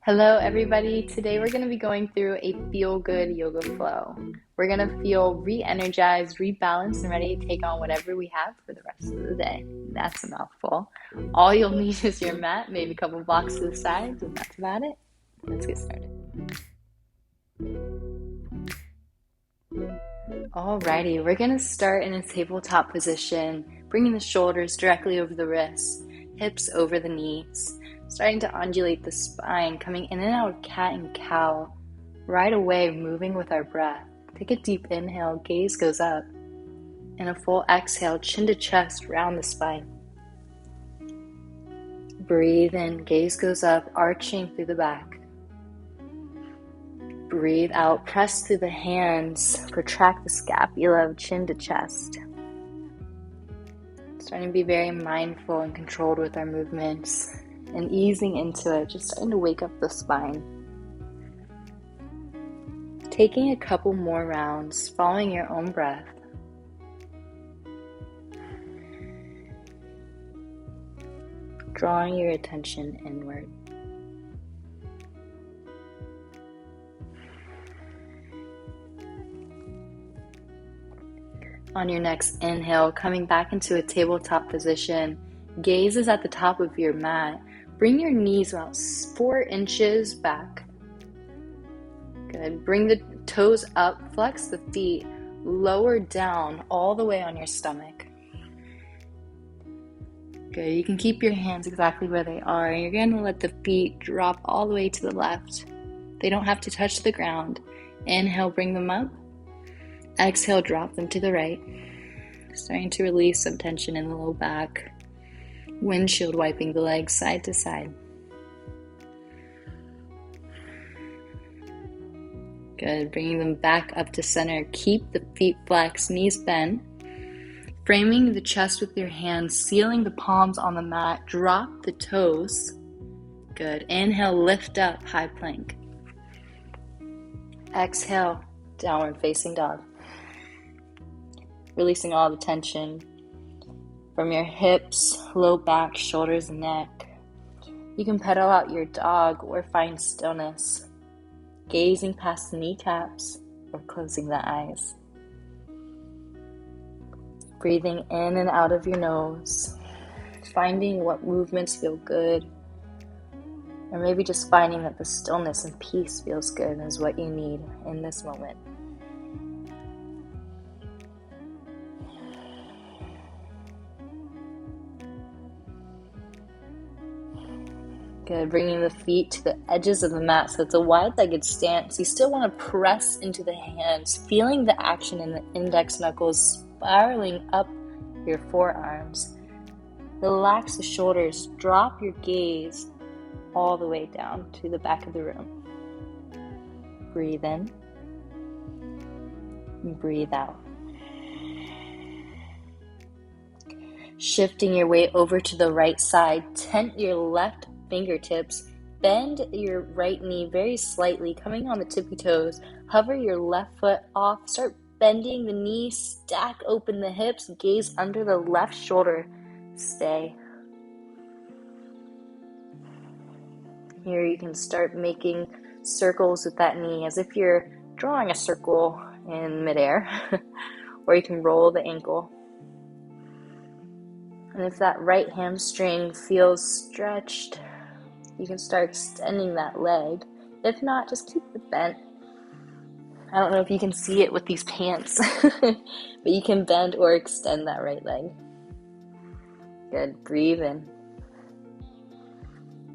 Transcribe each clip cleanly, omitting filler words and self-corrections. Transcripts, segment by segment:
Hello, everybody. Today we're going to be going through a feel-good yoga flow. We're going to feel re-energized, rebalanced, and ready to take on whatever we have for the rest of the day. That's a mouthful. All you'll need is your mat, maybe a couple blocks to the sides, and that's about it. Let's get started. Alrighty, we're going to start in a tabletop position, bringing the shoulders directly over the wrists, hips over the knees. Starting to undulate the spine, coming in and out of cat and cow. Right away, moving with our breath. Take a deep inhale, gaze goes up. And a full exhale, chin to chest, round the spine. Breathe in, gaze goes up, arching through the back. Breathe out, press through the hands, protract the scapula, chin to chest. Starting to be very mindful and controlled with our movements. And easing into it, just starting to wake up the spine. Taking a couple more rounds, following your own breath. Drawing your attention inward. On your next inhale, coming back into a tabletop position, gaze is at the top of your mat. Bring your knees about 4 inches back. Good. Bring the toes up, flex the feet, lower down all the way on your stomach. Good. You can keep your hands exactly where they are. You're going to let the feet drop all the way to the left. They don't have to touch the ground. Inhale, bring them up. Exhale, drop them to the right. Starting to release some tension in the low back. Windshield wiping the legs side to side. Good. Bringing them back up to center. Keep the feet flexed, knees bent. Framing the chest with your hands, sealing the palms on the mat. Drop the toes. Good. Inhale, lift up, high plank. Exhale, downward facing dog. Releasing all the tension from your hips, low back, shoulders, and neck. You can pedal out your dog or find stillness, gazing past the kneecaps or closing the eyes. Breathing in and out of your nose, finding what movements feel good, or maybe just finding that the stillness and peace feels good and is what you need in this moment. Good. Bringing the feet to the edges of the mat so it's a wide-legged stance. You still want to press into the hands, feeling the action in the index knuckles spiraling up your forearms. Relax the shoulders. Drop your gaze all the way down to the back of the room. Breathe in and breathe out. Shifting your weight over to the right side, tent your left fingertips, bend your right knee very slightly, coming on the tippy toes, hover your left foot off, start bending the knee, stack open the hips, gaze under the left shoulder, stay. Here you can start making circles with that knee as if you're drawing a circle in midair, or you can roll the ankle. And if that right hamstring feels stretched, you can start extending that leg. If not, just keep it bent. I don't know if you can see it with these pants, but you can bend or extend that right leg. Good. Breathe in.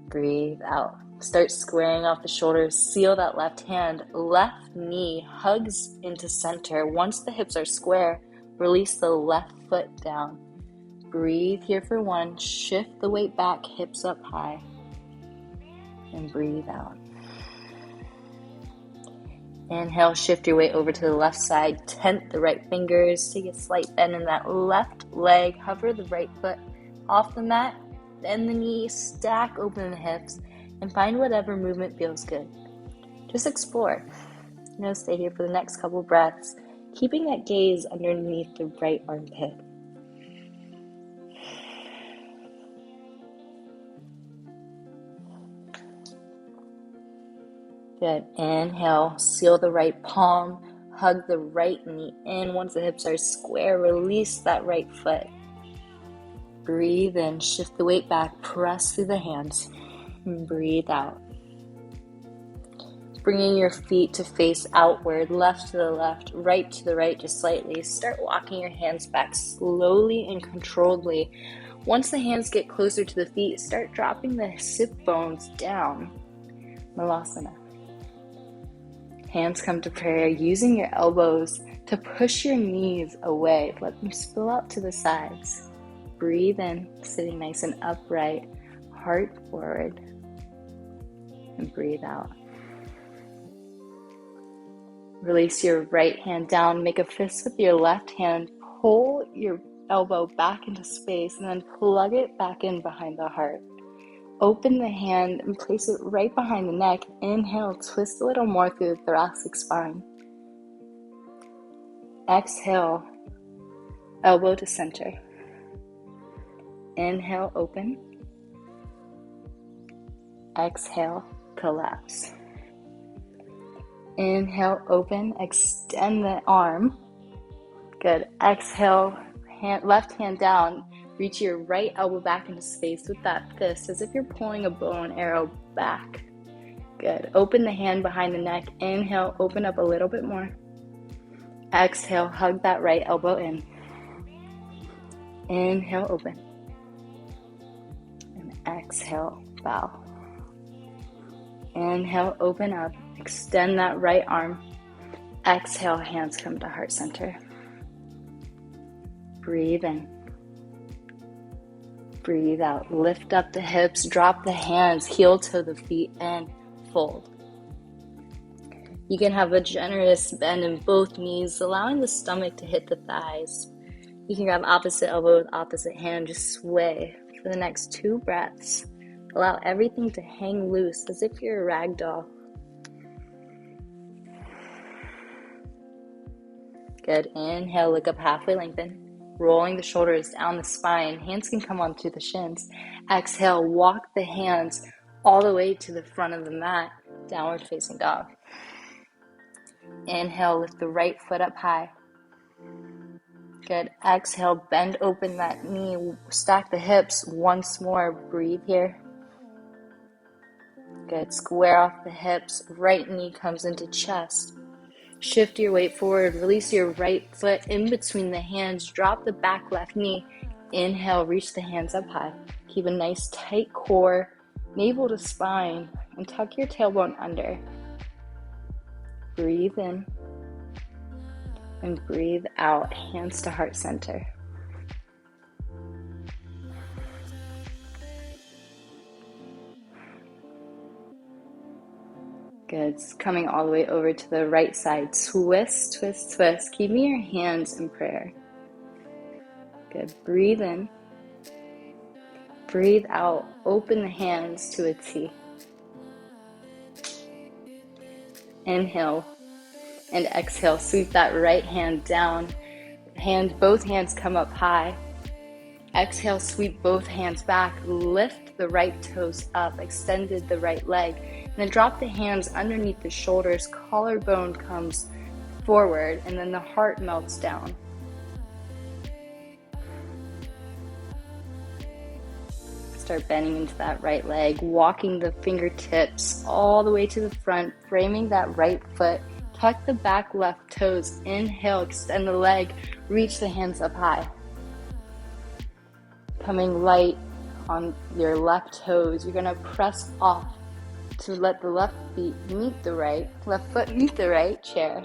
Breathe out. Start squaring off the shoulders. Seal that left hand. Left knee hugs into center. Once the hips are square, release the left foot down. Breathe here for 1. Shift the weight back, hips up high. And breathe out. Inhale, shift your weight over to the left side. Tent the right fingers. Take a slight bend in that left leg. Hover the right foot off the mat. Bend the knee, stack open the hips, and find whatever movement feels good. Just explore. Stay here for the next couple breaths, keeping that gaze underneath the right armpit. Good. Inhale, seal the right palm, hug the right knee in. Once the hips are square, release that right foot. Breathe in, shift the weight back, press through the hands. Breathe out. Bringing your feet to face outward, left to the left, right to the right, just slightly. Start walking your hands back slowly and controlledly. Once the hands get closer to the feet, start dropping the hip bones down. Malasana. Hands come to prayer, using your elbows to push your knees away. Let them spill out to the sides. Breathe in, sitting nice and upright, heart forward, and breathe out. Release your right hand down, make a fist with your left hand, pull your elbow back into space, and then plug it back in behind the heart. Open the hand and place it right behind the neck. Inhale, twist a little more through the thoracic spine. Exhale, elbow to center. Inhale, open. Exhale, collapse. Inhale, open, extend the arm. Good. Exhale, left hand down. Reach your right elbow back into space with that fist as if you're pulling a bow and arrow back. Good. Open the hand behind the neck. Inhale, open up a little bit more. Exhale, hug that right elbow in. Inhale, open. And exhale, bow. Inhale, open up. Extend that right arm. Exhale, hands come to heart center. Breathe in. Breathe out. Lift up the hips, drop the hands, heel toe the feet, and fold. You can have a generous bend in both knees, allowing the stomach to hit the thighs. You can grab opposite elbow with opposite hand, just sway for the next 2 breaths. Allow everything to hang loose as if you're a rag doll. Good. Inhale, look up halfway, lengthen. Rolling the shoulders down the spine. Hands can come onto the shins. Exhale, walk the hands all the way to the front of the mat. Downward facing dog. Inhale, lift the right foot up high. Good. Exhale, bend open that knee. Stack the hips once more. Breathe here. Good. Square off the hips. Right knee comes into chest. Shift your weight forward. Release your right foot in between the hands. Drop the back left knee. Inhale, reach the hands up high. Keep a nice tight core, navel to spine, and tuck your tailbone under. Breathe in and breathe out. Hands to heart center. Good. Coming all the way over to the right side. Twist, twist, twist. Keeping your hands in prayer. Good. Breathe in. Breathe out. Open the hands to a T. Inhale and exhale. Sweep that right hand down. Both hands come up high. Exhale, sweep both hands back. Lift the right toes up. Extended the right leg. And then drop the hands underneath the shoulders. Collarbone comes forward, and then the heart melts down. Start bending into that right leg, walking the fingertips all the way to the front, framing that right foot. Tuck the back left toes. Inhale, extend the leg, reach the hands up high. Coming light on your left toes, you're going to press off to let the left foot meet the right chair.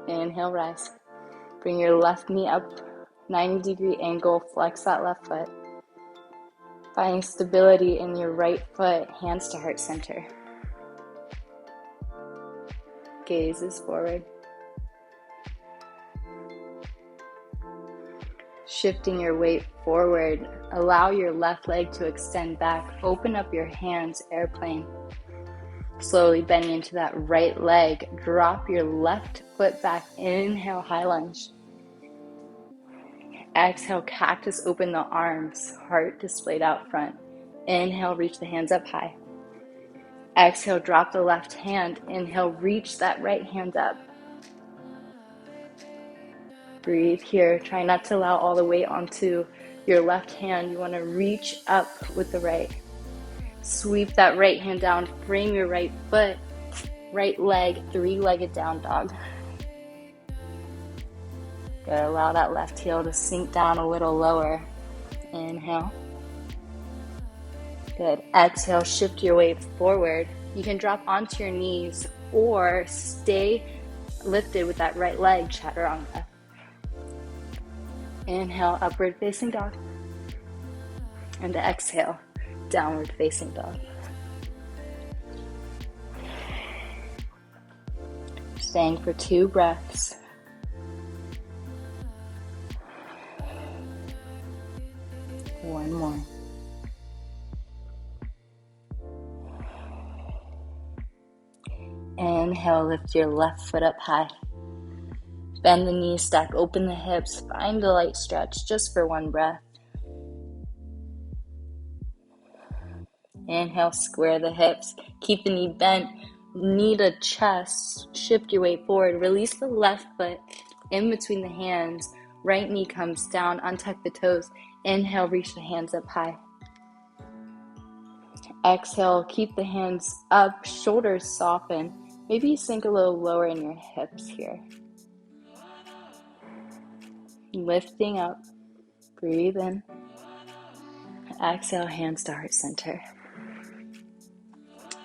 Inhale, rise. Bring your left knee up, 90-degree angle, flex that left foot. Finding stability in your right foot, hands to heart center. Gaze is forward. Shifting your weight forward, allow your left leg to extend back. Open up your hands, airplane. Slowly bending into that right leg. Drop your left foot back. Inhale, high lunge. Exhale, cactus, open the arms. Heart displayed out front. Inhale, reach the hands up high. Exhale, drop the left hand. Inhale, reach that right hand up. Breathe here. Try not to allow all the weight onto your left hand. You want to reach up with the right. Sweep that right hand down. Frame your right foot, right leg, three-legged down dog. Good. Allow that left heel to sink down a little lower. Inhale. Good. Exhale, shift your weight forward. You can drop onto your knees or stay lifted with that right leg, chaturanga. Inhale, upward facing dog. And exhale, downward facing dog. Staying for 2 breaths. One more. Inhale, lift your left foot up high. Bend the knees, stack open the hips. Find a light stretch just for 1 breath. Inhale, square the hips. Keep the knee bent. Knee to chest. Shift your weight forward. Release the left foot in between the hands. Right knee comes down. Untuck the toes. Inhale, reach the hands up high. Exhale, keep the hands up. Shoulders soften. Maybe you sink a little lower in your hips here. Lifting up. Breathe in. Exhale, hands to heart center.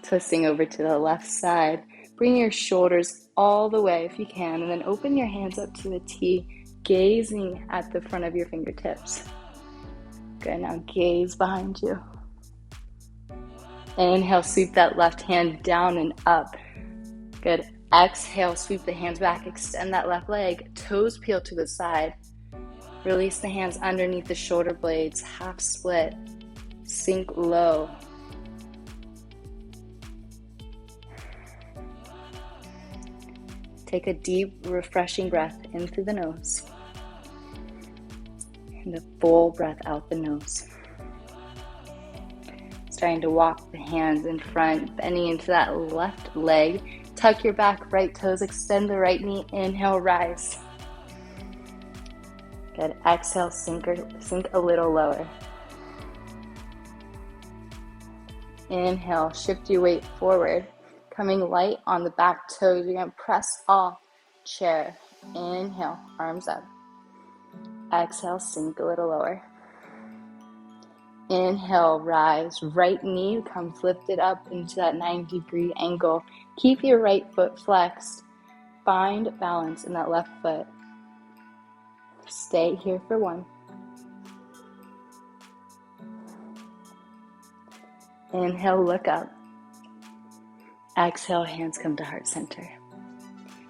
Twisting over to the left side. Bring your shoulders all the way if you can, and then open your hands up to a T, gazing at the front of your fingertips. Good, now gaze behind you. Inhale, sweep that left hand down and up. Good. Exhale, sweep the hands back, extend that left leg, toes peel to the side. Release the hands underneath the shoulder blades, half split, sink low. Take a deep, refreshing breath in through the nose. And a full breath out the nose. Starting to walk the hands in front, bending into that left leg. Tuck your back right toes, extend the right knee. Inhale, rise. Good. Exhale, sink a little lower. Inhale, shift your weight forward. Coming light on the back toes. You're going to press off chair. Inhale, arms up. Exhale, sink a little lower. Inhale, rise. Right knee comes lifted up into that 90-degree angle. Keep your right foot flexed. Find balance in that left foot. Stay here for 1. Inhale, look up. Exhale, hands come to heart center.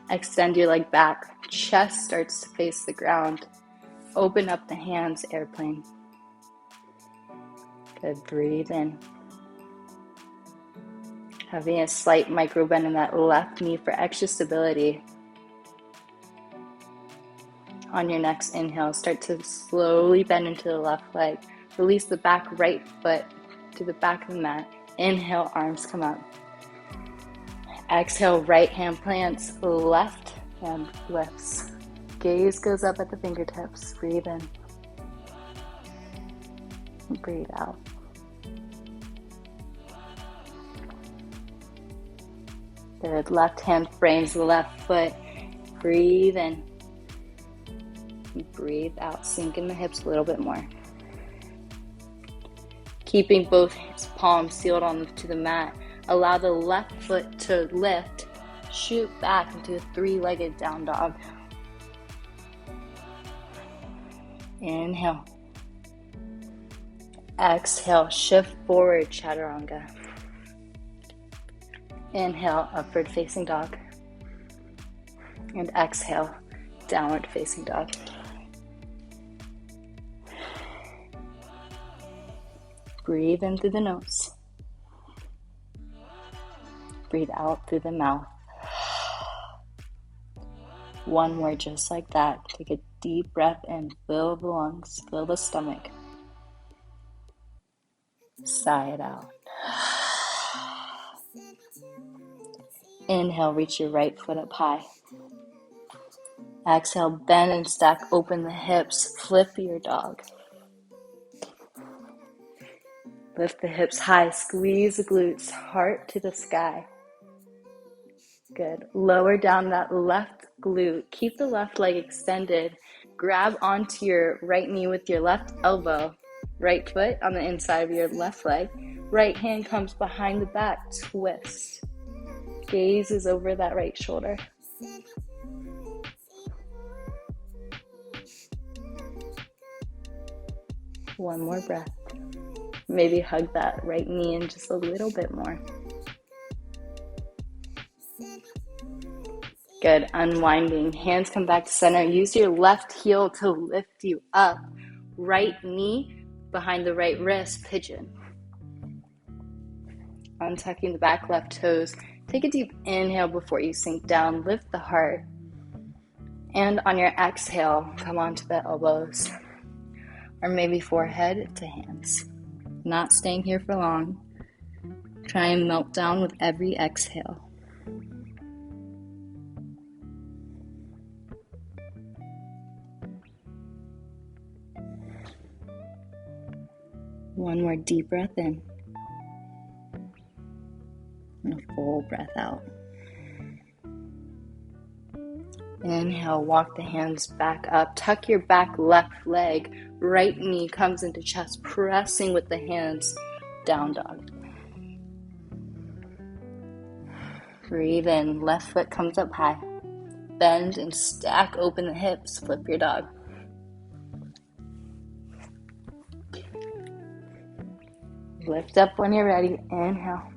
Extend your leg back. Chest starts to face the ground. Open up the hands, airplane. Good, breathe in. Having a slight micro bend in that left knee for extra stability. On your next inhale, start to slowly bend into the left leg. Release the back right foot to the back of the mat. Inhale, arms come up. Exhale, right hand plants, left hand lifts. Gaze goes up at the fingertips. Breathe in. Breathe out. Good. Left hand frames the left foot. Breathe in. Breathe out. Sink in the hips a little bit more. Keeping both palms sealed onto the mat. Allow the left foot to lift. Shoot back into a 3-legged down dog. Inhale. Exhale. Shift forward, chaturanga. Inhale, upward facing dog. And exhale, downward facing dog. Breathe in through the nose. Breathe out through the mouth. 1 more just like that. Take a deep breath in. Fill the lungs. Fill the stomach. Sigh it out. Inhale, reach your right foot up high. Exhale, bend and stack open the hips. Flip your dog. Lift the hips high. Squeeze the glutes. Heart to the sky. Good. Lower down that left glute. Keep the left leg extended. Grab onto your right knee with your left elbow. Right foot on the inside of your left leg. Right hand comes behind the back. Twist. Gaze is over that right shoulder. One more breath. Maybe hug that right knee in just a little bit more. Good. Unwinding. Hands come back to center. Use your left heel to lift you up. Right knee behind the right wrist. Pigeon. Untucking the back left toes. Take a deep inhale before you sink down. Lift the heart. And on your exhale, come onto the elbows. Or maybe forehead to hands. Not staying here for long. Try and melt down with every exhale. One more deep breath in. And a full breath out. Inhale, walk the hands back up. Tuck your back left leg. Right knee comes into chest, pressing with the hands. Down dog. Breathe in. Left foot comes up high. Bend and stack open the hips. Flip your dog. Lift up when you're ready. Inhale.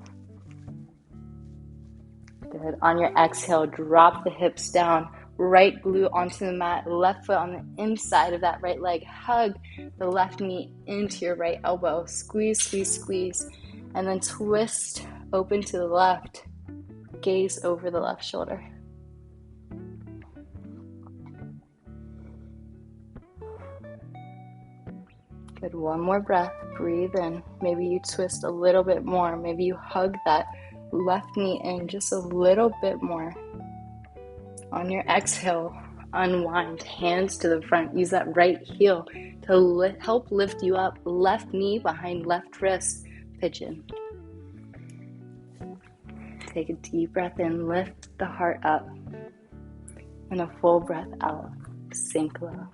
Good. On your exhale, drop the hips down. Right glute onto the mat. Left foot on the inside of that right leg. Hug the left knee into your right elbow. Squeeze, squeeze, squeeze. And then twist open to the left. Gaze over the left shoulder. Good. One more breath. Breathe in. Maybe you twist a little bit more. Maybe you hug that left knee in just a little bit more. On your exhale, unwind. Hands to the front. Use that right heel to help lift you up. Left knee behind left wrist. Pigeon. Take a deep breath in. Lift the heart up. And a full breath out. Sink low.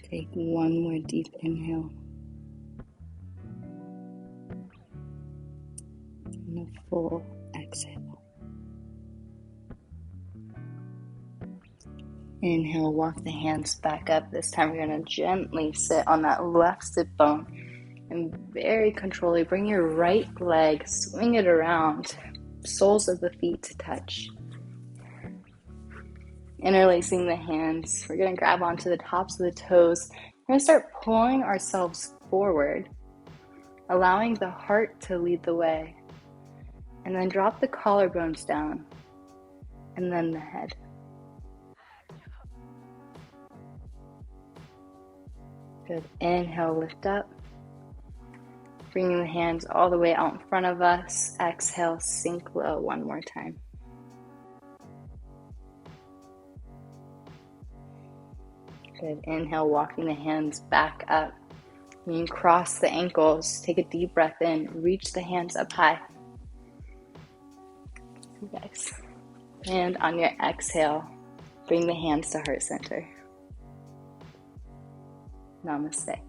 Take one more deep inhale. And a full exhale. Inhale, walk the hands back up. This time we're going to gently sit on that left sit bone. And very controllably bring your right leg, swing it around. Soles of the feet to touch. Interlacing the hands, we're going to grab onto the tops of the toes. We're going to start pulling ourselves forward, allowing the heart to lead the way. And then drop the collarbones down, and then the head. Good. Inhale, lift up. Bringing the hands all the way out in front of us. Exhale, sink low one more time. Good. Inhale, walking the hands back up. You can cross the ankles. Take a deep breath in. Reach the hands up high. Nice. And on your exhale, bring the hands to heart center. Namaste.